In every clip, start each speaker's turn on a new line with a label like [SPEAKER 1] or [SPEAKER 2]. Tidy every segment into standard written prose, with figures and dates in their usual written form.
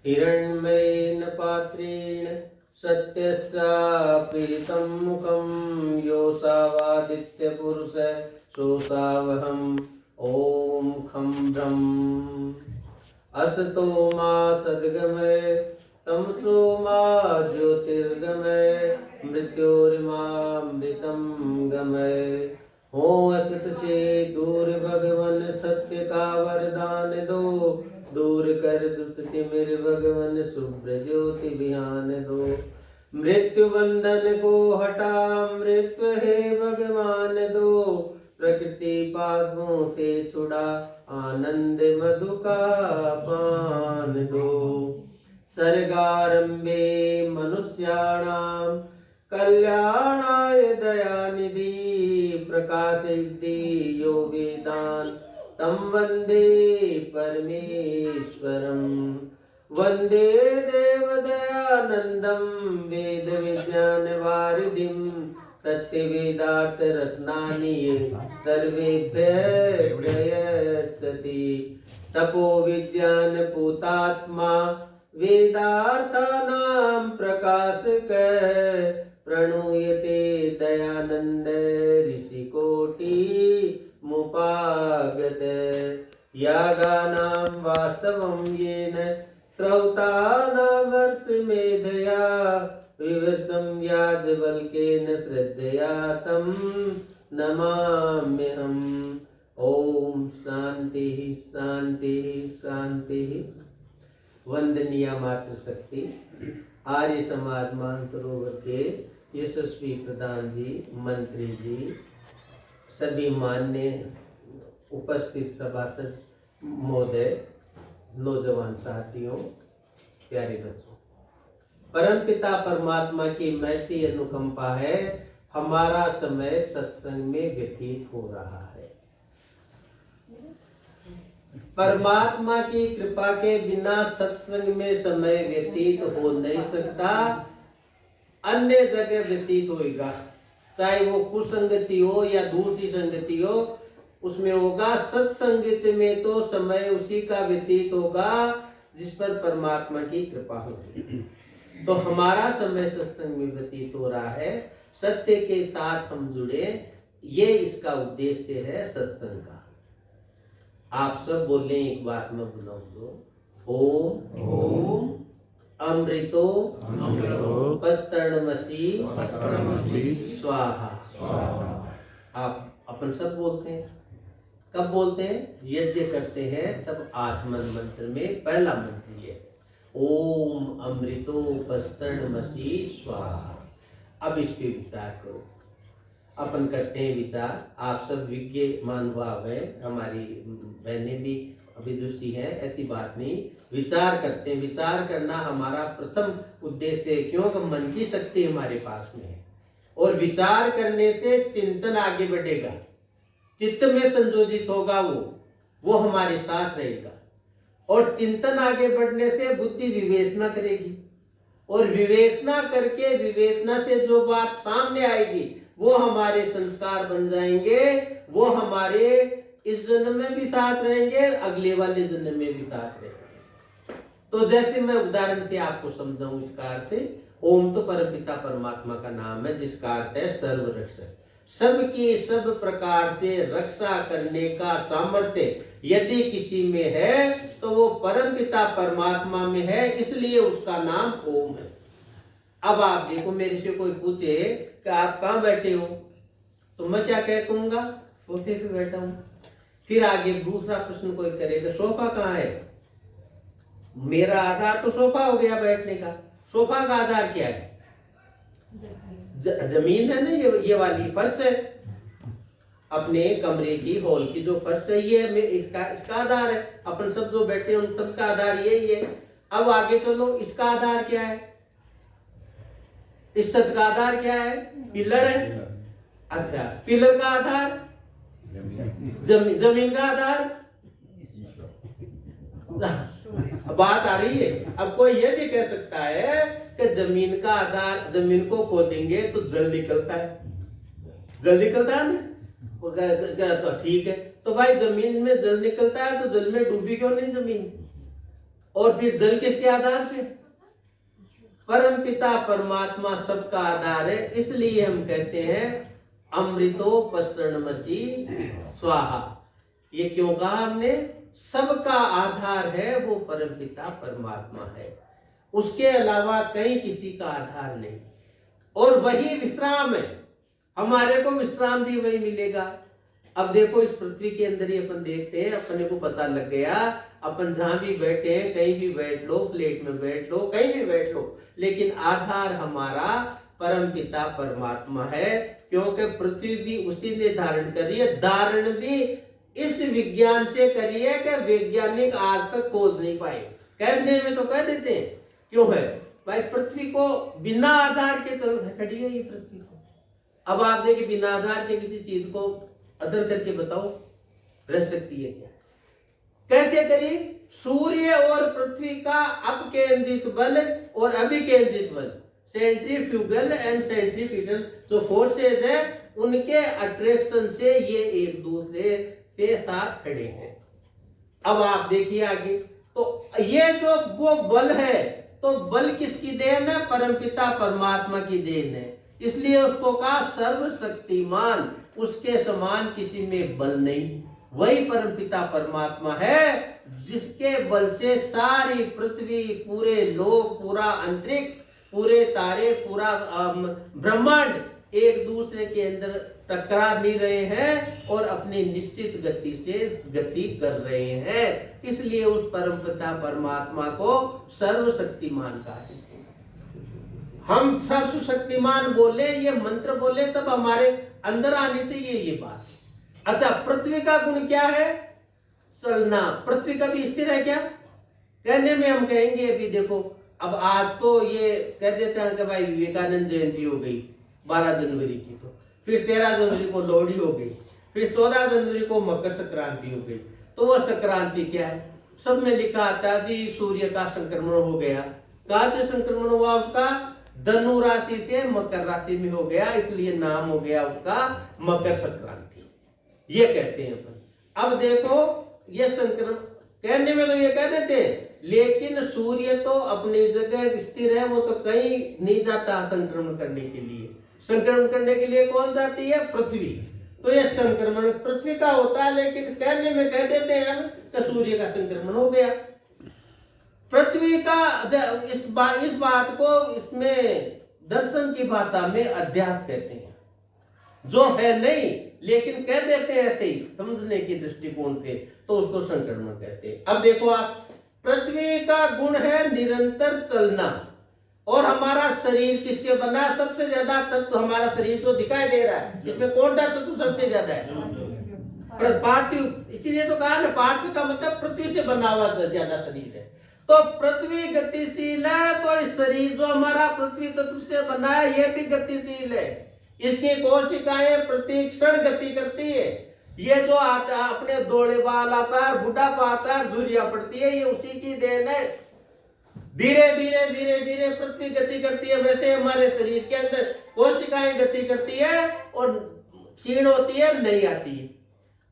[SPEAKER 1] हिरण्मयेन पात्रेण सत्यस्यापीतं मुखं योऽसावादित्यपुरुष सोऽसावहम् ॐ खं ब्रह्म असतो मा सद्गमय तमसो मा ज्योतिर्गमय मृत्योर्मामृतं गमय। हो असत से दूर भगवन सत्य का वरदान दो, दूर कर दुष्ट तिमिर भगवन शुभ्र ज्योति बिहान दो। मृत्यु बंधन को हटा मृत्यु है भगवान दो, प्रकृति पापों से छुड़ा आनंद मधु का पान दो। सर्गारंभे मनुष्याणां कल्याणाय दयानिधि प्रकाशयति यो वेदान् तं वन्दे परमेश्वरम्। वन्दे देवदयानन्दं वेद विज्ञान वारिधिं सत्यवेदार्थ रत्नानि सर्वेभ्यः प्रयच्छति। तपो विज्ञान पूतात्मा वेदार्थानां प्रकाशकः प्रणूयते दयानन्द ऋषिकोटि मुपागत। यागानां वास्तवं येन श्रौतानामर्षमेधया विवृतं याज्ञवल्क्येन श्रद्धया तं नमाम्यहम्। ओम शांति शांति शांति। वंदनीय मातृशक्ति आर्य समाज मानसरोवर के यशस्वी प्रधान जी, मंत्री जी, सभी मान्य उपस्थित सभासद महोदय, नौजवान साथियों, प्यारे बच्चों, परमपिता परमात्मा की महती अनुकंपा है, हमारा समय सत्संग में व्यतीत हो रहा है। परमात्मा की कृपा के बिना सत्संग में समय व्यतीत हो नहीं सकता, अन्य जगह व्यतीत होगा, चाहे वो कुसंगति हो या दूसरी संगति हो, उसमें होगा। सत्संगति में तो समय उसी का व्यतीत होगा जिस पर परमात्मा की कृपा होगी। तो हमारा समय सत्संग में व्यतीत हो रहा है, सत्य के साथ हम जुड़े, ये इसका उद्देश्य है सत्संग का। आप सब बोले, एक बात मैं बुलाऊं दो। ओम ओम अमृतो पस्तर्णमसि स्वाहा। आप अपन सब बोलते हैं। कब बोलते हैं? यज्ञ करते हैं तब आचमन मंत्र में पहला मंत्र ये, ओम अमृतो पस्तर्णमसि स्वाहा। अब इस पे विचार करो। अपन करते हैं विचार। आप सब विज्ञ महानुभाव है, हमारी बहनें भी अभिदुषी है, ऐसी बात नहीं। विचार करते हैं। विचार करना हमारा प्रथम उद्देश्य है, क्योंकि मन की शक्ति हमारे पास में है, और विचार करने से चिंतन आगे बढ़ेगा, चित्त में संयोजित होगा, वो हमारे साथ रहेगा, और चिंतन आगे बढ़ने से बुद्धि विवेचना करेगी, और विवेचना करके विवेचना से जो बात सामने आएगी वो हमारे संस्कार बन जाएंगे, वो हमारे इस जन्म में भी साथ रहेंगे, अगले वाले जन्म में भी साथ रहेंगे। तो जैसे मैं उदाहरण से आपको समझाऊं, इसका अर्थ, ओम तो परमपिता परमात्मा का नाम है, जिसका अर्थ है सर्वरक्षक। सबकी सब प्रकार से रक्षा करने का सामर्थ्य यदि किसी में है तो वो परमपिता परमात्मा में है, इसलिए उसका नाम ओम है। अब आप देखो, मेरे से कोई पूछे कि आप कहाँ बैठे हो, तो मैं क्या कह कहूंगा? सोफे पे बैठा हूं। फिर आगे दूसरा प्रश्न कोई करेगा, सोफा कहाँ है? मेरा आधार तो सोफा हो गया बैठने का। सोफा का आधार क्या है? जमीन है ना, ये वाली फर्श है, अपने कमरे की हॉल की जो फर्श है, ये इसका आधार है। अपन सब जो बैठे हैं उन सब का आधार यही है। अब आगे चलो, इसका आधार क्या है? इस छत का आधार क्या है? पिलर है। अच्छा, पिलर का आधार जमीन का आधार बात आ रही है। अब कोई ये भी कह सकता है कि जमीन का आधार, जमीन को खोदेंगे तो जल निकलता है, जल निकलता है ना, तो ठीक है। तो भाई जमीन में जल निकलता है तो जल में डूबी क्यों नहीं जमीन? और फिर जल किसके आधार पे? परम पिता परमात्मा सबका आधार है। इसलिए हम कहते हैं अमृतो पस्तरणमसि स्वाहा। ये क्यों कहा हमने? सबका आधार है वो परम पिता परमात्मा है, उसके अलावा कहीं किसी का आधार नहीं। और वही विश्राम है, हमारे को विश्राम भी वही मिलेगा। अब देखो इस पृथ्वी के अंदर ही अपन देखते हैं, अपने को पता लग गया, अपन जहां भी बैठे हैं, कहीं भी बैठ लो, फ्लैट में बैठ लो, कहीं भी बैठ लो, लेकिन आधार हमारा परम पिता परमात्मा है। क्योंकि पृथ्वी भी उसी ने धारण करी है, धारण भी इस विज्ञान से करी है कि वैज्ञानिक आज तक खोज नहीं पाए। कहने में तो कह देते हैं, क्यों है भाई? पृथ्वी को बिना आधार के चल खड़ी है ये पृथ्वी को। अब आप देखिए, बिना आधार के किसी चीज को अदर करके बताओ, रह सकती है क्या? कैसे करिए? सूर्य और पृथ्वी का अपकेंद्रित बल और अभिकेंद्रित बल, सेंट्रीफ्यूगल एंड सेंट्रीपिटल जो फोर्सेज है, उनके अट्रैक्शन से ये एक दूसरे से साथ खड़े हैं। अब आप देखिए आगे, तो ये जो वो बल है, तो बल किसकी देन है? परमपिता परमात्मा की देन है। इसलिए उसको कहा सर्वशक्तिमान, उसके समान किसी में बल नहीं। वही परमपिता परमात्मा है जिसके बल से सारी पृथ्वी, पूरे लोक, पूरा अंतरिक्ष, पूरे तारे, पूरा ब्रह्मांड एक दूसरे के अंदर टकरा नहीं रहे हैं और अपनी निश्चित गति से गति कर रहे हैं। इसलिए उस परमपिता परमात्मा को सर्वशक्तिमान कहा है। हम सर्वशक्तिमान बोले, ये मंत्र बोले, तब हमारे अंदर आनी चाहिए ये बात। अच्छा, पृथ्वी का गुण क्या है? चलना। पृथ्वी कभी स्थिर है क्या? कहने में हम कहेंगे अभी देखो, अब आज तो ये कह देते हैं कि भाई विवेकानंद जयंती हो गई 12 जनवरी की, तो फिर 13 जनवरी को लोहड़ी हो गई, फिर 14 जनवरी को मकर संक्रांति हो गई। तो वह संक्रांति क्या है? सब में लिखा आता है सूर्य का संक्रमण हो गया। कहां से संक्रमण हुआ उसका? धनु राशि से मकर राशि में हो गया, इसलिए नाम हो गया उसका मकर संक्रांति, ये कहते हैं अपन। अब देखो ये संक्रमण, कहने में तो ये कह देते हैं, लेकिन सूर्य तो अपनी जगह स्थिर है, वो तो कहीं नहीं जाता संक्रमण करने के लिए। संक्रमण करने के लिए कौन जाती है? पृथ्वी। तो ये संक्रमण पृथ्वी का होता है, लेकिन कहने में कह देते हैं कि सूर्य का संक्रमण हो गया। पृथ्वी का इस बात को इसमें दर्शन की भाषा में अध्यास कहते हैं, जो है नहीं लेकिन कह देते हैं ऐसे ही समझने की दृष्टिकोण से, तो उसको संक्रमण कहते हैं। अब देखो आप, पृथ्वी का गुण है निरंतर चलना, और हमारा शरीर किससे बना? सबसे ज्यादा तत्व हमारा शरीर तो दिखाई दे रहा है, इसमें कौन सा तत्व सबसे ज्यादा है? पार्थिव। इसीलिए तो कहा ना, पार्थिव का मतलब पृथ्वी से बना हुआ ज्यादा शरीर है। तो पृथ्वी गतिशील है, तो इस शरीर जो हमारा पृथ्वी तत्व से बना है, ये भी गतिशील है। इसकी कोशिकाएं प्रति क्षण गति करती है। ये जो आता अपने दौड़े बाल आता है, बुढ़ापा आता है, झुर्रियां पड़ती है, ये उसी की देन है। धीरे धीरे धीरे धीरे पृथ्वी गति करती है, वैसे हमारे शरीर के अंदर कोशिकाएं गति करती है और क्षीण होती है, नहीं आती है।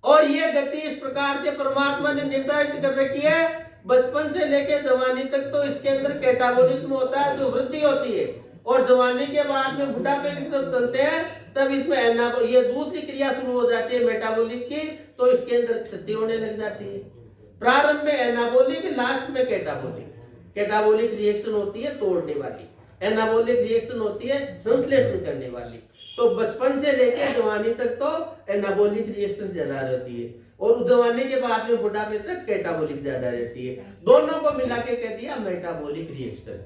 [SPEAKER 1] और ये गति इस प्रकार से परमात्मा ने निर्धारित कर रखी है, बचपन से लेकर जवानी तक तो इसके अंदर कैटाबोलिज्म होता है, जो वृद्धि होती है, और जवानी के बाद में बुढ़ापे की तरफ चलते हैं, तब इसमें ये दूसरी क्रिया शुरू हो जाती है मेटाबॉलिक की, तो इसके अंदर क्षति होने लग जाती है। प्रारंभ में एनाबोलिक, लास्ट में कैटाबोलिक। कैटाबोलिक रिएक्शन होती है तोड़ने वाली, एनाबोलिक रिएक्शन होती है संश्लेषण करने वाली। तो बचपन से लेकर जवानी तक तो एनाबोलिक रिएक्शन ज्यादा रहती है, और जवानी के बाद में बुढ़ापे तक कैटाबोलिक ज्यादा रहती है। दोनों को मिला के कह दिया मेटाबॉलिक रिएक्शन।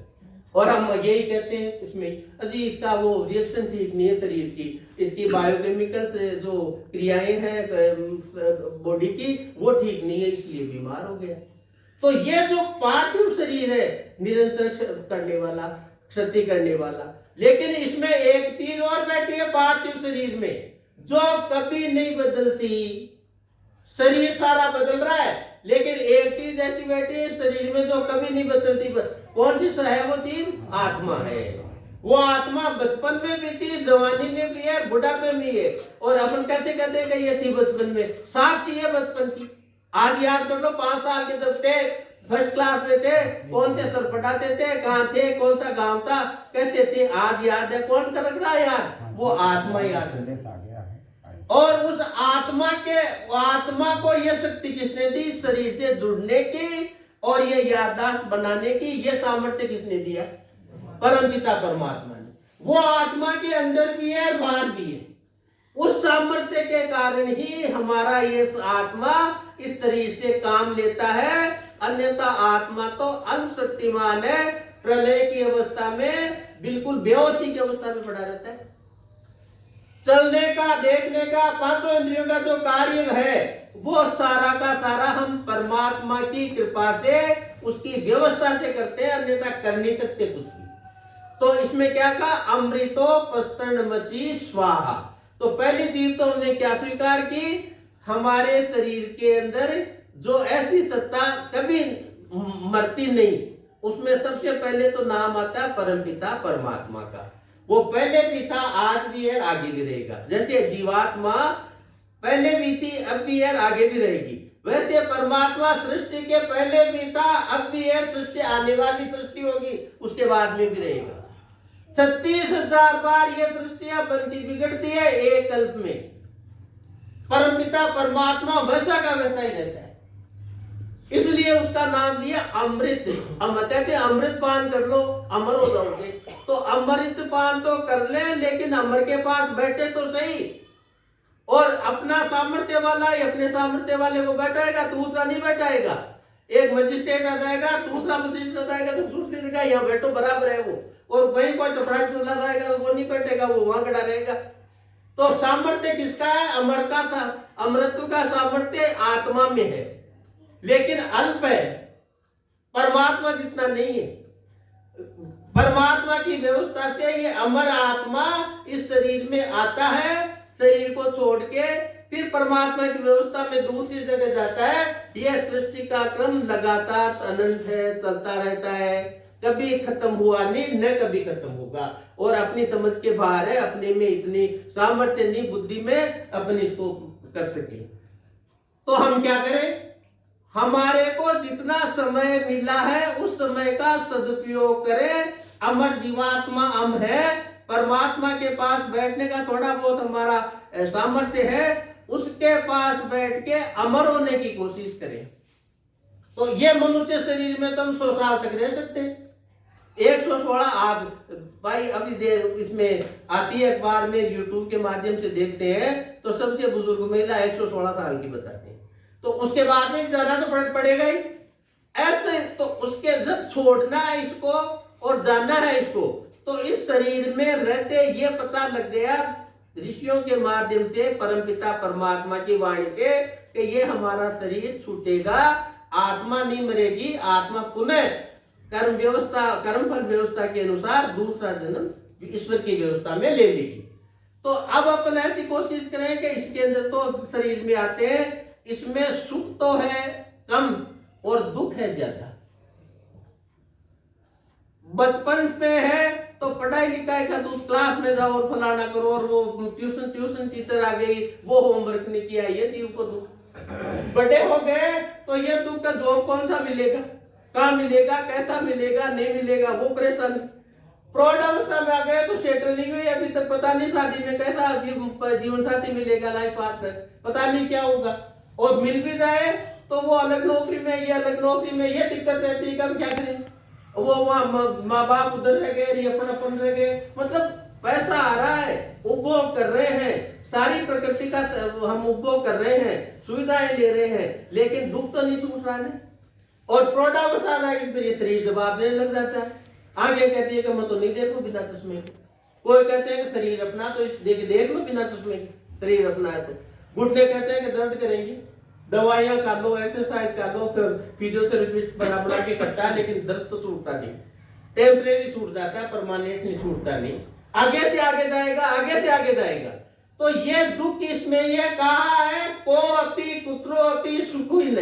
[SPEAKER 1] और हम यही कहते हैं इसमें, अजी इसका वो रिएक्शन ठीक नहीं है शरीर की, इसकी बायोकेमिकल से जो क्रियाएं हैं बॉडी की वो ठीक नहीं है, इसलिए बीमार हो गया। तो ये जो पार्थिव शरीर है निरंतर करने वाला, क्षति करने वाला, लेकिन इसमें एक चीज और बैठी है पार्थिव शरीर में, जो कभी नहीं बदलती। शरीर सारा बदल रहा है, लेकिन एक चीज ऐसी बैठी है शरीर में जो कभी नहीं बदलती। कौन सी है वो चीज? आत्मा है। वो आत्मा बचपन में भी थी, जवानी में भी है, बुढ़ापे में भी है। और अपन कहते कहते कि ये थी बचपन में, साक्षी है बचपन की। आज याद कर लो, 5 साल के जब थे, फर्स्ट क्लास में थे, कौन से सर पढ़ाते थे, कहाँ थे, कौन सा गांव था, कैसे थे, आज याद है, कौन कर रख रहा है याद, वो आत्मा याद है। और उस आत्मा को ये शक्ति किसने दी, शरीर से जुड़ने की और ये याददाश्त बनाने की, ये सामर्थ्य किसने दिया, परमपिता परमात्मा ने। वो आत्मा के अंदर भी है और बाहर भी है। उस सामर्थ्य के कारण ही हमारा ये आत्मा इस शरीर से काम लेता है, अन्यथा आत्मा तो अल्प शक्तिमान है, प्रलय की अवस्था में बिल्कुल बेहोशी की अवस्था में पड़ा रहता है। चलने का, देखने का, पांचों इंद्रियों का जो कार्य है वो सारा का सारा हम परमात्मा की कृपा से, उसकी व्यवस्था से करते हैं, अन्यथा कर नहीं सकते कुछ भी। तो इसमें क्या कहा, अमृतो पस्तर्णमसि स्वाहा। तो पहली चीज तो हमने क्या स्वीकार की, हमारे शरीर के अंदर जो ऐसी सत्ता कभी मरती नहीं, उसमें सबसे पहले तो नाम आता है परमपिता परमात्मा का। वो पहले भी था, आज भी है, आगे भी रहेगा। जैसे जीवात्मा पहले भी थी, अब भी है, आगे भी रहेगी, वैसे परमात्मा सृष्टि के पहले भी था, अब भी है, सृष्टि आने वाली सृष्टि होगी उसके बाद में भी रहेगा। 36,000 बार ये सृष्टियां बनती बिगड़ती है एक कल्प में। परमपिता परमात्मा वैसा का वैसा ही रहता है, इसलिए उसका नाम लिया अमृत। हम कहते हैं अमृत पान कर लो अमर हो जाओगे, तो अमृत पान तो कर ले, लेकिन अमर के पास बैठे तो सही। और अपना सामर्थ्य वाला ही अपने सामर्थ्य वाले को बैठाएगा, दूसरा नहीं बैठाएगा। एक मजिस्ट्रेट आ जाएगा, दूसरा मजिस्ट्रेट आ जाएगा, तो दूसरी देगा यहाँ बैठो, बराबर है वो। और वही कोई चपराई चला जाएगा, वो नहीं बैठेगा, वो वहां खड़ा रहेगा। तो सामर्थ्य किसका है, अमर का था। अमृत का सामर्थ्य आत्मा में है, लेकिन अल्प है, परमात्मा जितना नहीं है। परमात्मा की व्यवस्था से ये अमर आत्मा इस शरीर में आता है, शरीर को छोड़ के फिर परमात्मा की व्यवस्था में दूसरी जगह जाता है। यह सृष्टि का क्रम लगातार अनंत है, चलता रहता है, कभी खत्म हुआ नहीं, न कभी खत्म होगा। और अपनी समझ के बाहर है, अपने में इतनी सामर्थ्य नहीं बुद्धि में अपने इसको कर सके। तो हम क्या करें, हमारे को जितना समय मिला है उस समय का सदुपयोग करें। अमर जीवात्मा हम है, परमात्मा के पास बैठने का थोड़ा बहुत हमारा सामर्थ्य है, उसके पास बैठ के अमर होने की कोशिश करें। तो ये मनुष्य शरीर में तो हम 100 साल तक रह सकते हैं। 116 आज भाई अभी इसमें आती है अखबार में, यूट्यूब के माध्यम से देखते हैं तो सबसे बुजुर्ग महिला 116 साल की बताते हैं। तो उसके बाद में जाना तो पड़ेगा ही ऐसे। तो उसके जब छोड़ना है इसको और जाना है इसको, तो इस शरीर में रहते ये पता लग गया ऋषियों के माध्यम से, परमपिता परमात्मा की वाणी के, कि ये हमारा शरीर छूटेगा, आत्मा नहीं मरेगी, आत्मा पुनः कर्म व्यवस्था, कर्म फल व्यवस्था के अनुसार दूसरा जन्म ईश्वर की व्यवस्था में ले लेगी। तो अब अपन ऐसी कोशिश करें कि इसके अंदर तो शरीर में आते हैं, इसमें सुख तो है कम और दुख है ज्यादा। बचपन में है तो पढ़ाई लिखाई का तो क्लास में जाओ और फलाना करो, और वो ट्यूशन टीचर आ गई, वो होमवर्क नहीं किया, ये जीव को दुख। बड़े हो गए तो ये दुख का जॉब कौन सा मिलेगा, कहाँ मिलेगा, कैसा मिलेगा, नहीं मिलेगा, वो परेशानी। प्रौढ़ अवस्था में आ गए तो सेटल नहीं हुई अभी तक, पता नहीं शादी में कैसा जीवन साथी मिलेगा, लाइफ पार्टनर पता नहीं क्या होगा। और मिल भी जाए तो वो अलग नौकरी में, ये अलग नौकरी में, ये दिक्कत रहती है कि हम क्या करें। वो माँ बाप उधर रह गए, ये अपन रह गए, मतलब पैसा आ रहा है, उपभोग कर रहे हैं, सारी प्रकृति का हम उपभोग कर रहे हैं, सुविधाएं ले रहे हैं, लेकिन दुख तो नहीं सूझ रहा है। और प्रौढ़ावस्था आ जाएगी फिर ये शरीर जवाब देने लग जाता है। आगे कहती है कि मैं तो नहीं देखूं बिना चश्मे के। कोई कहते हैं कि शरीर अपना तो देख लो बिना चश्मे के, शरीर अपना है तो। घुटने कहते हैं कि दर्द करेंगी, दवाइयां खा लो, एक्सरसाइज कर लो, फिजियोथेरेपिस्ट बना के करता है, लेकिन दर्द तो छूटता नहीं, टेम्परेरी छूट जाता है, परमानेंट नहीं छूटता नहीं। आगे से आगे जाएगा, आगे से आगे जाएगा। तो ये दुख इसमें ये कहा है, को अपि कुत्रो अपि सुखु ही,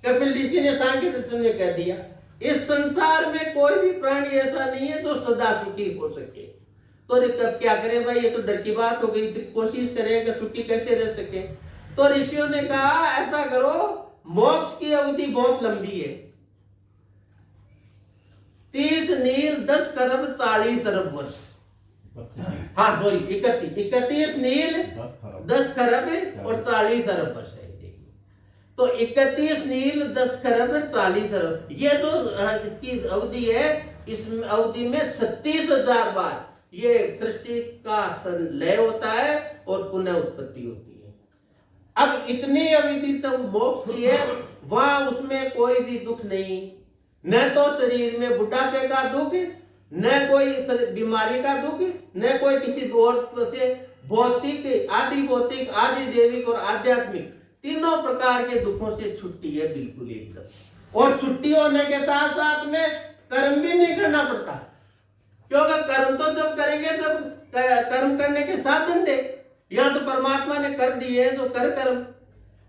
[SPEAKER 1] कपिल ऋषि ने सांख्य दर्शन में कह दिया, इस संसार में कोई भी प्राणी ऐसा नहीं है जो सदा सुखी हो सके। तो तब क्या करें भाई, ये तो डर की बात हो गई, कोशिश करें कि सुखी कैसे रह सके। तो ऋषियों ने कहा ऐसा करो, मोक्ष की अवधि बहुत लंबी है। 30 नील 10 खरब 40 अरब वर्ष। हाँ सॉरी 31 नील 10 खरब और 40 अरब वर्ष है। तो 31 नील 10 खरब 40 अरब, ये जो इसकी अवधि है, इस अवधि में 36,000 बार ये सृष्टि का लय होता है और पुनः उत्पत्ति होती है। अब इतनी अवधि तक मोक्ष की है, वहां उसमें कोई भी दुख नहीं, न तो शरीर में बुढ़ापे का दुख, न कोई बीमारी का दुख, न कोई किसी और से भौतिक, आदि भौतिक, आदि देविक और आध्यात्मिक तीनों प्रकार के दुखों से छुट्टी है बिल्कुल एकदम। और छुट्टी होने के साथ साथ में कर्म भी नहीं करना पड़ता, क्योंकि कर्म तो जब करेंगे जब कर्म करने के साधन दे। यहाँ तो परमात्मा ने कर दिए हैं तो कर कर्म,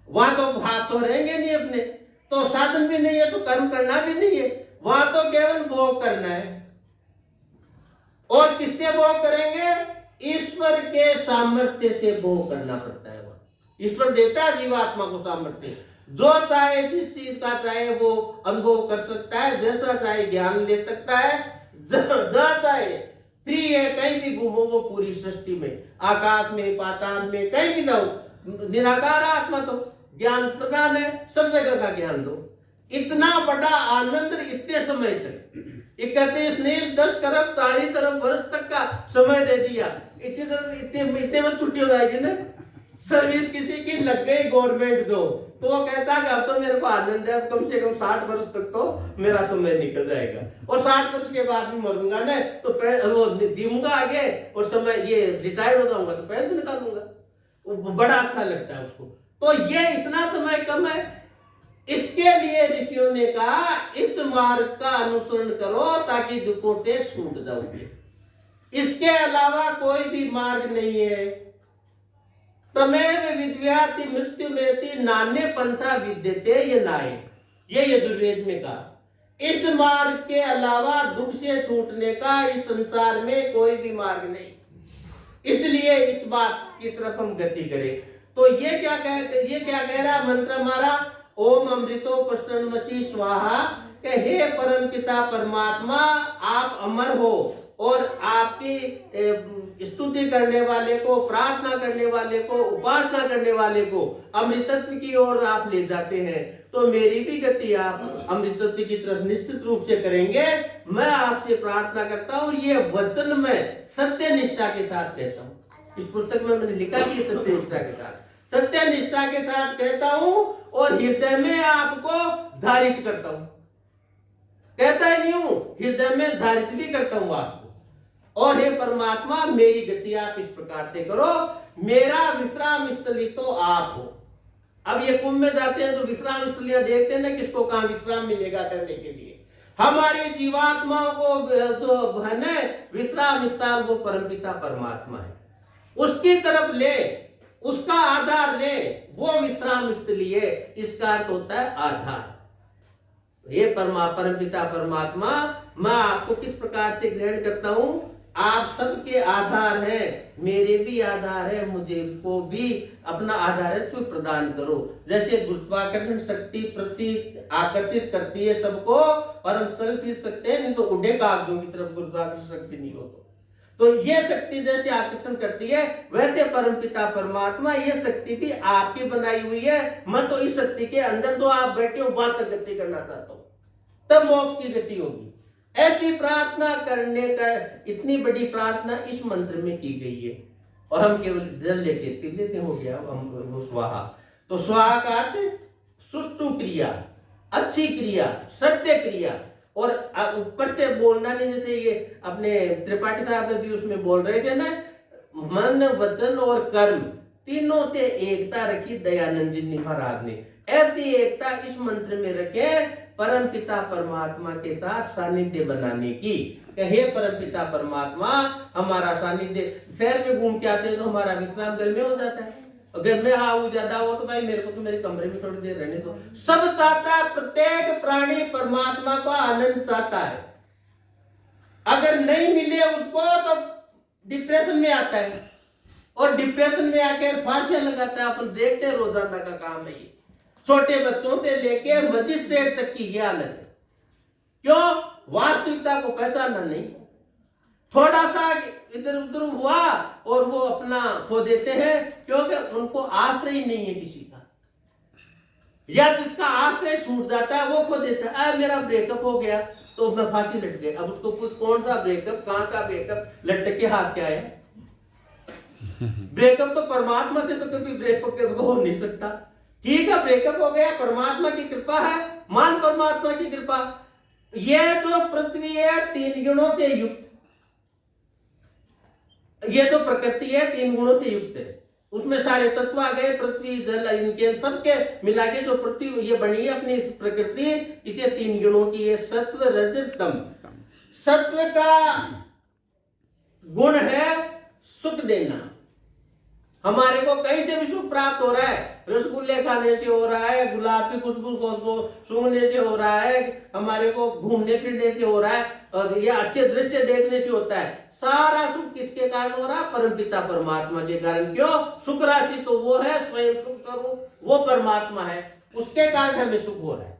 [SPEAKER 1] वहां तो हाथ तो रहेंगे नहीं अपने, तो साधन भी नहीं है तो कर्म करना भी नहीं है, वहां तो केवल भोग करना है। और किससे भोग करेंगे? ईश्वर के सामर्थ्य से भोग करना पड़ता है। ईश्वर देता है जीवात्मा को सामर्थ्य, जो चाहे जिस चीज का चाहे वो अनुभव कर सकता है, जैसा चाहे ज्ञान ले सकता है, जहां चाहे फ्री है, कहीं भी घूमो वो पूरी सृष्टि में, आकाश में, पाताल में, कहीं भी जाओ, निराकार आत्मा तो ज्ञान प्रदान है, सब जगह का ज्ञान दो। इतना बड़ा आनंद इतने समय तक 31 नील 10 खरब 40 अरब वर्ष तक का समय दे दिया। इतने में छुट्टी हो जाएगी ना। सर्विस किसी की लग गई गवर्नमेंट जो, तो वो कहता है कि अब तो मेरे को आनंद है, अब कम से कम 60 वर्ष तक तो मेरा समय निकल जाएगा, और 60 वर्ष के बाद भी मरूंगा ना तो वो दीमूंगा आगे, और समय ये रिटायर हो जाऊंगा तो पेंशन निकालूंगा, वो बड़ा अच्छा लगता है उसको। तो ये इतना समय कम है, इसके लिए ऋषियों ने कहा इस मार्ग का अनुसरण करो ताकि दुखों से छूट जाओगे। इसके अलावा कोई भी मार्ग नहीं है। तमेव विद्याति मृत्यु मेति नान्य पंथा विद्यते ये नाय, ये यजुर्वेद में कहा। इस मार्ग के अलावा दुख से छूटने का इस संसार में कोई भी मार्ग नहीं, इसलिए इस बात की तरफ हम गति करें। तो ये क्या कह रहा मंत्र हमारा? ओम अमृतो पष्टन्मसि स्वाहा, हे परम पिता परमात्मा आप अमर हो, और आपकी स्तुति करने वाले को, प्रार्थना करने वाले को, उपासना करने वाले को अमृतत्व की ओर आप ले जाते हैं। तो मेरी भी गति आप अमृतत्व की तरफ निश्चित रूप से करेंगे। मैं आपसे प्रार्थना करता हूँ, ये वचन मैं सत्य निष्ठा के साथ कहता हूँ। इस पुस्तक में मैंने लिखा कि सत्य निष्ठा के साथ, सत्य निष्ठा के साथ कहता हूँ, और हृदय में आपको धारित करता हूँ। कहता ही नहीं हूं, हृदय में धारित भी करता हूं आपको। और हे परमात्मा मेरी गति आप इस प्रकार से करो, मेरा विश्राम स्थली तो आप हो। अब ये कुंभ में जाते हैं तो विश्राम स्थलियां देखते हैं ना, किसको कहां विश्राम मिलेगा करने के लिए। हमारी जीवात्माओं को जो है ना विश्राम स्थान, वो परमपिता परमात्मा है, उसकी तरफ ले, उसका आधार ले, वो विश्राम स्थली है। इसका अर्थ होता है आधार। ये परमपिता परमात्मा, मैं आपको किस प्रकार से ग्रहण करता हूं? आप सबके आधार हैं, मेरे भी आधार है, मुझे को भी अपना आधारित्व प्रदान करो। जैसे गुरुत्वाकर्षण शक्ति प्रति आकर्षित करती है सबको, और हम चल फिर सकते हैं, नहीं तो उड़े कागजों की तरफ गुरुत्वाकर्षण शक्ति नहीं हो तो ये शक्ति जैसे आकर्षण करती है, वैसे परमपिता परमात्मा ये शक्ति भी आपकी बनाई हुई है। मैं तो इस शक्ति के अंदर जो आप बैठे हो वहां तक गति करना चाहता हूं, तब मोक्ष की गति होगी। ऐसी प्रार्थना करने का, इतनी बड़ी प्रार्थना इस मंत्र में की गई है। और हम केवल जल लेके पी लेते, हो गया हम वो स्वाहा। तो स्वाहा का अर्थ सुष्टु क्रिया, अच्छी क्रिया, सत्य क्रिया। और ऊपर से बोलना नहीं, जैसे ये अपने त्रिपाठी साहब भी उसमें बोल रहे थे ना, मन वचन और कर्म तीनों से एकता रखी दयानंद जी महाराज ने। ऐसी एकता इस मंत्र में रखे परम पिता परमात्मा के साथ सानिध्य बनाने की। हे परम पिता परमात्मा हमारा सानिध्य, शहर में घूम के आते हैं तो हमारा विश्राम घर में हो जाता है, अगर में हाउ ज्यादा हो तो भाई मेरे को तो मेरे कमरे में थोड़ी देर रहने दो। सब चाहता है, प्रत्येक प्राणी परमात्मा का आनंद चाहता है। अगर नहीं मिले उसको तो डिप्रेशन में आता है, और डिप्रेशन में आकर फांसियां लगाता है। अपन देखते हैं, रोजाना का काम है ये। छोटे बच्चों से लेके मजिस्ट्रेट तक की ये हालत है। क्यों? वास्तविकता को पहचाना नहीं। थोड़ा सा इधर उधर हुआ और वो अपना खो देते हैं, क्योंकि उनको आश्रय नहीं है किसी का, या जिसका आश्रय छूट जाता है वो खो देता है। मेरा ब्रेकअप हो गया तो मैं फांसी लट गई। अब उसको पूछ कौन सा ब्रेकअप, कहां का ब्रेकअप, लटक के हाथ क्या है? ब्रेकअप तो परमात्मा से तो कभी ब्रेकअप हो नहीं सकता। ठीक है, ब्रेकअप हो गया, परमात्मा की कृपा है, मान परमात्मा की कृपा। यह जो पृथ्वी है 3 गुणों से युक्त, ये जो प्रकृति है 3 गुणों से युक्त है। उसमें सारे तत्व आ गए, पृथ्वी जल इनके सबके मिला के जो पृथ्वी ये बनी है अपनी प्रकृति, इसे 3 गुणों की है, सत्व रज तम। सत्व का गुण है सुख देना। हमारे को कहीं से भी सुख प्राप्त हो रहा है, रसगुल्ले खाने से हो रहा है, गुलाब की खुशबू को सूंघने से हो रहा है, हमारे को घूमने फिरने से हो रहा है, और ये अच्छे दृश्य देखने से होता है। सारा सुख किसके कारण हो रहा है? परमपिता परमात्मा के कारण। क्यों? सुख राशि तो वो है, स्वयं सुख स्वरूप वो परमात्मा है, उसके कारण हमें सुख हो रहा है।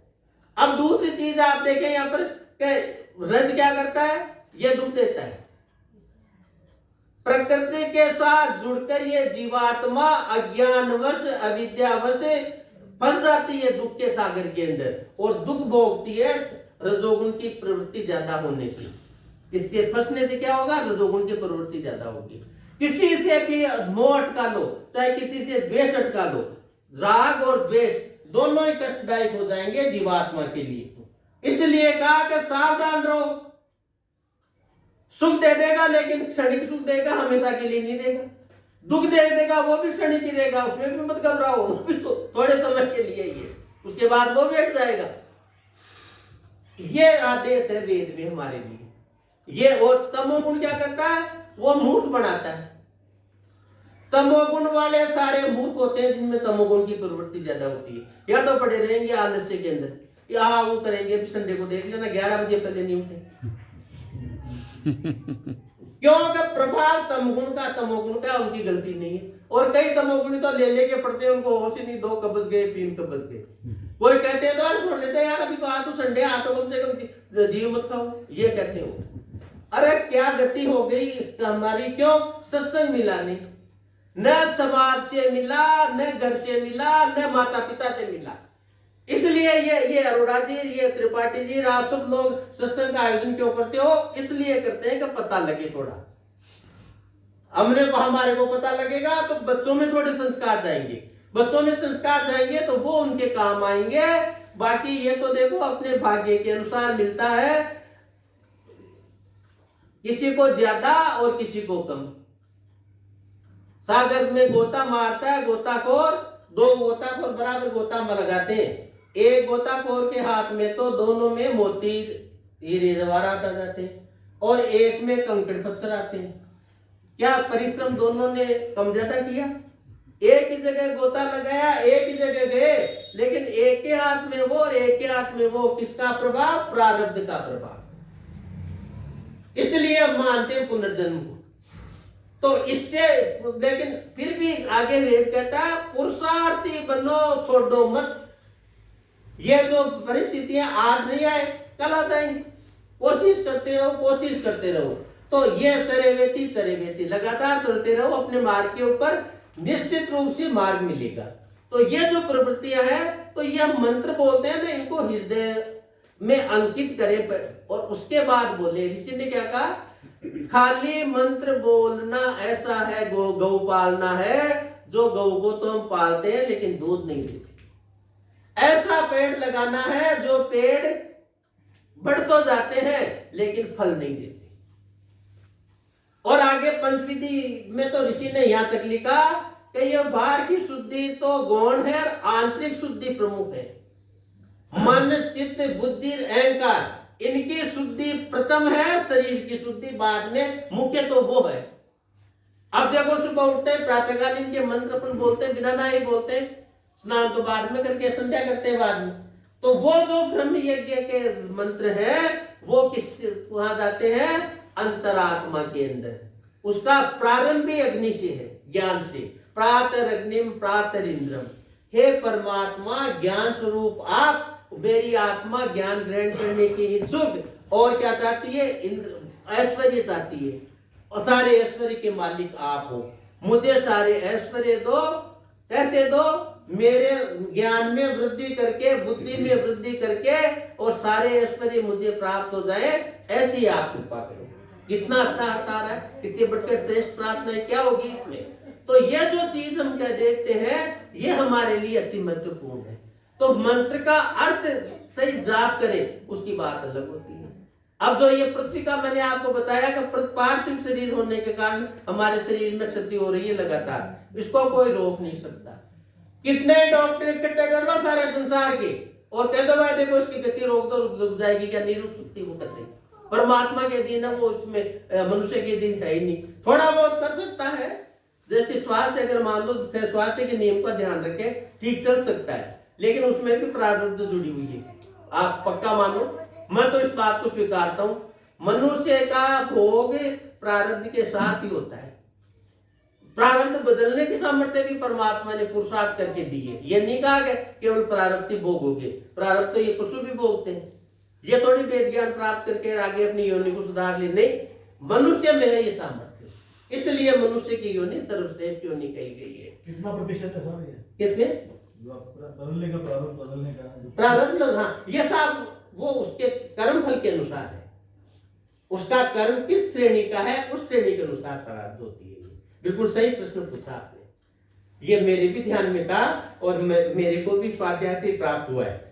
[SPEAKER 1] अब दूसरी चीज आप देखें यहाँ पर, रज क्या करता है? ये दुख देता है। प्रकृति के साथ जुड़कर ये जीवात्मा अज्ञानवश अविद्यावश फंस जाती है दुख के सागर के अंदर, और दुख भोगती है रजोगुण की प्रवृत्ति ज्यादा होने से। इसके फंसने से क्या होगा? रजोगुण की प्रवृत्ति ज्यादा होगी। किसी से भी मोह अटका लो, चाहे किसी से द्वेष अटका लो, राग और द्वेष दोनों ही कष्टदायक हो जाएंगे जीवात्मा के लिए। इसलिए कहा कि सावधान रहो। सुख दे देगा लेकिन क्षणिक सुख देगा, हमेशा के लिए नहीं देगा। दुख दे देगा वो भी क्षणिक ही देगा, उसमें भी मत घबराओ, वो भी तो थोड़े समय के लिए ही है, उसके बाद वो भी हट जाएगा। ये आदेश है वेद में हमारे लिए। ये और तमोगुण क्या करता है? वो मूर्ख बनाता है। तमोगुण वाले सारे मूर्ख होते हैं जिनमें तमोगुण की प्रवृत्ति ज्यादा होती है। या तो पड़े रहेंगे आलस्य के अंदर, या वो करेंगे संडे को देख लेना 11 बजे पहले नहीं उठे। क्योंकि प्रभाव तमगुण का, तमोगुण का उनकी गलती नहीं है। और कई तमोगुणी तो ले लेके पढ़ते हैं, उनको होश ही नहीं, 2 कब्ज गए 3 कब्ज गए। कोई कहते हैं तो यार छोड़ देते यार, अभी तो आज तो संडे, आ तो कम से कम जीव मत खाओ, ये कहते हो। अरे क्या गति हो गई इसका हमारी? क्यों? सत्संग मिला नहीं, न समाज से मिला, न घर से मिला, न माता पिता से मिला। इसलिए ये अरोड़ा जी, ये त्रिपाठी जी, आप सब लोग सत्संग का आयोजन क्यों करते हो? इसलिए करते हैं कि पता लगे थोड़ा, हमारे को पता लगेगा तो बच्चों में थोड़े संस्कार जाएंगे, बच्चों में संस्कार जाएंगे तो वो उनके काम आएंगे। बाकी ये तो देखो अपने भाग्य के अनुसार मिलता है, किसी को ज्यादा और किसी को कम। सागर में गोता मारता है गोताखोर, 2 गोताखोर बराबर गोता लगाते हैं। एक गोताखोर के हाथ में तो दोनों में मोती हीरे जवाहरात आ जाते हैं, और एक में कंकड़ पत्थर आते हैं। क्या परिश्रम दोनों ने कम ज्यादा किया? एक ही जगह गोता लगाया, एक ही जगह गए, लेकिन एक के हाथ में वो और एक के हाथ में वो। किसका प्रभाव? प्रारब्ध का प्रभाव। इसलिए हम मानते हैं पुनर्जन्म को। तो इससे, लेकिन फिर भी आगे वेद कहता है पुरुषार्थी बनो, छोड़ दो मत। ये जो परिस्थितियां आज नहीं आए कल आ जाएंगी, कोशिश करते रहो, कोशिश करते रहो। तो ये चरेवेती लगातार चलते रहो अपने मार्ग के ऊपर, निश्चित रूप से मार्ग मिलेगा। तो ये जो प्रवृत्तियां हैं, तो ये मंत्र बोलते हैं ना, इनको हृदय में अंकित करें। और उसके बाद बोले, ऋषि ने क्या कहा? खाली मंत्र बोलना ऐसा है गौ पालना है, जो गौ को तो हम पालते हैं लेकिन दूध नहीं देते। ऐसा पेड़ लगाना है जो पेड़ बढ़ तो जाते हैं लेकिन फल नहीं देते। और आगे पंचविधि में तो ऋषि ने यहां तक लिखा कि ये बाहर की शुद्धि तो गौण है और आंतरिक शुद्धि प्रमुख है। मन चित्त बुद्धि अहंकार, इनकी शुद्धि प्रथम है, शरीर की शुद्धि बाद में, मुख्य तो वो है। अब देखो सुबह उठते हैं, प्रातःकालीन के मंत्र अपन बोलते हैं, बिना नहाए बोलते हैं, स्नान तो बाद में करके संध्या करते हैं बाद में। तो वो जो ब्रह्म यज्ञ के मंत्र है वो किस वहां जाते हैं? अंतरात्मा के अंदर। उसका प्रारंभ भी अग्नि से है, ज्ञान से। प्रातरग्निम प्रातरिंद्रम, हे परमात्मा ज्ञान स्वरूप आप, मेरी आत्मा ज्ञान ग्रहण करने की इच्छुक और क्या चाहती है, ऐश्वर्य चाहती है, और सारे ऐश्वर्य के मालिक आप हो, मुझे सारे ऐश्वर्य दो, कहते दो, मेरे ज्ञान में वृद्धि करके, बुद्धि में वृद्धि करके, और सारे ऐश्वर्य मुझे प्राप्त हो जाए, ऐसी आप कृपा करो। कितना अच्छा अवतार है, कितनी बढ़कर श्रेष्ठ प्रार्थना है, क्या होगी इसमें। तो यह जो चीज हम क्या देखते हैं, ये हमारे लिए अति महत्वपूर्ण है। तो मंत्र का अर्थ सही जाप करें, उसकी बात अलग होती है। अब जो ये पृथ्वी का मैंने आपको बताया कि पार्थिव शरीर होने के कारण हमारे शरीर में क्षति हो रही है लगातार, इसको कोई रोक नहीं सकता। कितने डॉक्टर इकट्ठे कर लो सारे संसार के और कह दो भाई देखो इसकी गति रोक दो, रुक जाएगी, क्या नहीं रुक सकती, वो कर देगी। परमात्मा के दिन है वो, इसमें मनुष्य के दिन है ही नहीं। थोड़ा बहुत कर सकता है, जैसे स्वास्थ्य, अगर मान लो स्वास्थ्य के नियम का ध्यान रखें, ठीक चल सकता है, लेकिन उसमें भी प्रारब्ध जुड़ी हुई है। आप पक्का मानो, मैं तो इस बात को स्वीकारता हूं, मनुष्य का भोग प्रारब्ध के साथ ही होता है। प्रारब्ध बदलने की सामर्थ्य भी परमात्मा ने पुरुषार्थ करके दी है। ये नहीं कहा कि केवल प्रारब्ध ही भोगोगे, प्रारब्ध तो ये पशु भी भोगते हैं। ये थोड़ी वेद ज्ञान प्राप्त करके आगे अपनी योनि को सुधार ले, नहीं, मनुष्य में है ये सामर्थ्य, इसलिए मनुष्य की योनि सर्वश्रेष्ठ योनि कही गई है।
[SPEAKER 2] कितना प्रतिशत है सर ये?
[SPEAKER 1] कितने
[SPEAKER 2] बदलने का, प्रारब्ध
[SPEAKER 1] प्रारब्ध, हाँ, ये सब वो उसके कर्म फल के अनुसार है। उसका कर्म किस श्रेणी का है, उस श्रेणी के अनुसार प्रारब्ध होती है। बिल्कुल सही प्रश्न पूछा आपने, ये मेरे भी ध्यान में था और मेरे को भी स्वाध्याय से प्राप्त हुआ है।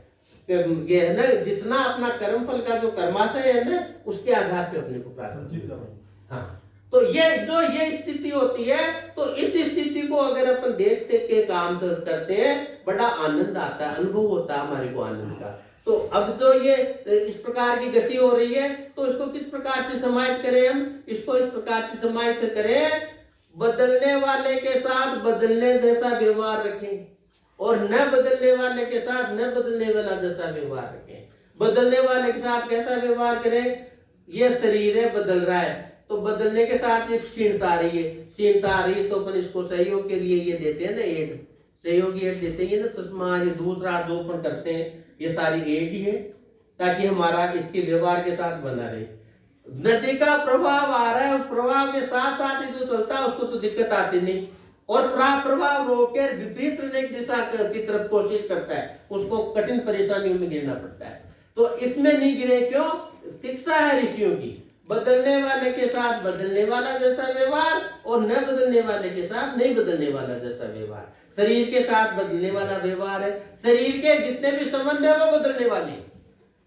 [SPEAKER 1] ये है ना, जितना अपना कर्म फल का जो कर्माशय है ना, उसके आधार पे अपने को प्राप्त। हाँ, तो ये जो ये स्थिति होती है, तो इस स्थिति को अगर अपन देखते के काम करते हैं, बड़ा आनंद आता है, अनुभव होता है हमारे को आनंद का। तो अब जो ये इस प्रकार की गति हो रही है, तो इसको किस प्रकार से समाहित करें हम, इसको इस प्रकार से समाहित करें, बदलने वाले के साथ बदलने जैसा व्यवहार रखें और न बदलने वाले के साथ न बदलने वाला जैसा व्यवहार रखें। बदलने वाले के साथ कैसा व्यवहार करें, ये शरीर है बदल रहा है, तो बदलने के साथ ये क्षीणता आ रही है, क्षीणता आ रही है, तो अपन इसको सहयोग के लिए ये देते हैं ना, एड, सहयोगी एड देते हैं ना, चश्मा, ये दूसरा जो अपन करते हैं, ये सारी एड ही है, ताकि हमारा इसके व्यवहार के साथ बना रहे। नदी का प्रभाव आ रहा है, उस प्रभाव के साथ साथ ही जो चलता है उसको तो दिक्कत आती नहीं, और प्रभाव रोककर विपरीत दिशा की तरफ कोशिश करता है, उसको कठिन परेशानियों में गिरना पड़ता है। तो इसमें नहीं गिरे, क्यों? शिक्षा है ऋषियों की, बदलने वाले के साथ बदलने वाला जैसा व्यवहार और न बदलने वाले के साथ नहीं बदलने वाला जैसा व्यवहार। शरीर के साथ बदलने वाला व्यवहार है, शरीर के जितने भी संबंध है वो बदलने वाले,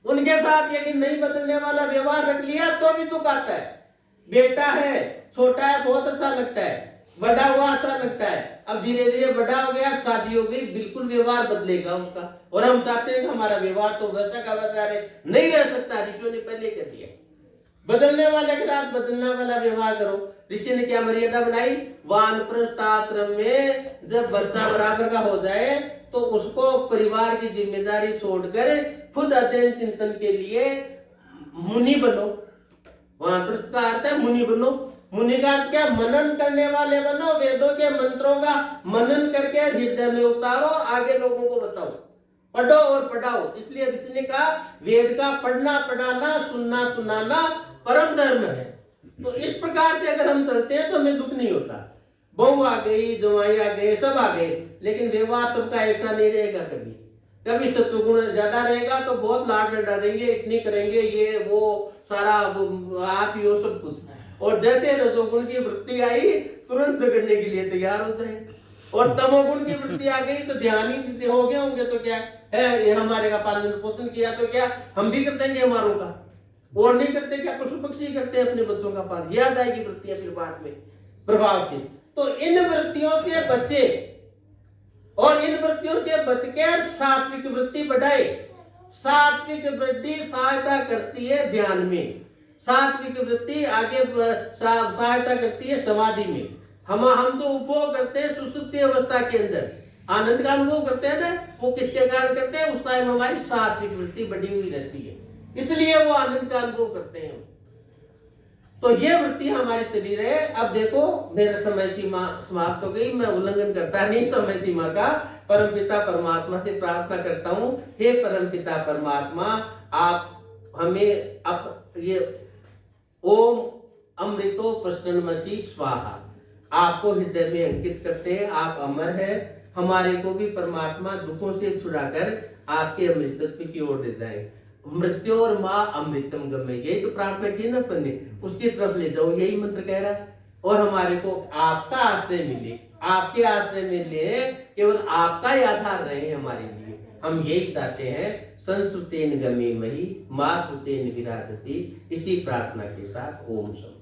[SPEAKER 1] उनके साथ यदि नहीं बदलने वाला व्यवहार रख लिया तो भी दुख आता है। बेटा है, छोटा है, बहुत अच्छा लगता है, बड़ा हुआ अच्छा लगता है, अब धीरे धीरे बड़ा हो गया, शादी हो गई, बिल्कुल व्यवहार बदलेगा उसका, और हम चाहते हैं कि हमारा व्यवहार तो वैसा का वैसा रहे, नहीं रह सकता। ऋषियों ने पहले कह दिया, बदलने वाले के साथ बदलने वाला व्यवहार करो। ऋषि ने क्या मर्यादा बनाई, वानप्रस्थ आश्रम में जब बच्चा बराबर का हो जाए तो उसको परिवार की जिम्मेदारी छोड़कर खुद अध्ययन चिंतन के लिए मुनि बनो। वानप्रस्थ का अर्थ है मुनि बनो। मुनि का अर्थ क्या, मनन करने वाले बनो, वेदों के मंत्रों का मनन करके हृदय में उतारो, आगे लोगों को बताओ, पढ़ो और पढ़ाओ। इसलिए ऋषि ने कहा वेद का पढ़ना पढ़ाना सुनना सुनाना परम धर्म है। तो इस प्रकार से अगर हम चलते हैं तो हमें दुख नहीं होता। बहू आ गई, जवाई आ गए, सब आ गए, लेकिन व्यवहार सबका ऐसा नहीं रहेगा। कभी कभी सत्वगुण ज्यादा रहेगा तो बहुत लाड डालेंगे, इतनी करेंगे, ये वो सारा आप ही हो सब कुछ, और जैसे रजोगुण की वृत्ति आई तुरंत झगड़ने के लिए तैयार हो जाए, और तमोगुण की वृत्ति आ गई तो ध्यान ही हो गए होंगे, तो क्या है, ये हमारे का पालन पोषण किया तो क्या हम भी कर देंगे हमारों का, और नहीं करते क्या पशु पक्षी करते हैं अपने बच्चों का पालन, याद आएगी वृत्तियां फिर बाद में प्रभाव से। तो इन वृत्तियों से बचे और इन वृत्तियों से बचकर सात्विक वृत्ति बढ़ाए। सात्विक वृत्ति सहायता करती है ध्यान में, सात्विक वृत्ति आगे सहायता करती है समाधि में। हम जो उपभोग करते हैं सुसुप्ति अवस्था के अंदर आनंद का अनुभव करते हैं ना, वो किसके कारण करते हैं, उस टाइम हमारी सात्विक वृत्ति बढ़ी हुई रहती है, इसलिए वो आनंद का अनुभव करते हैं। तो ये वृत्ति हमारी चली रहे। अब देखो मेरा समय सीमा समाप्त हो गई, मैं उल्लंघन करता नहीं समय सीमा का, परमपिता परमात्मा से प्रार्थना करता हूँ, हे परमपिता परमात्मा, आप हमें अब ये ओम अमृतो प्रसन्नमसि स्वाहा आपको हृदय में अंकित करते हैं। आप अमर है, हमारे को भी परमात्मा दुखों से छुड़ाकर आपके अमृतत्व की ओर ले जाए। मृत्यु और माँ अमृतम गम्य, यही तो प्रार्थना की ना अपन ने, उसकी तरफ ले जाओ, यही मंत्र कह रहा है। और हमारे को आपका आश्रय मिले, आपके आश्रय मिले, केवल आपका ही आधार रहे हमारे लिए, हम यही चाहते हैं। संस्कृतेन गमे मही मातृतेन विराजति, इसी प्रार्थना के साथ ओम शम।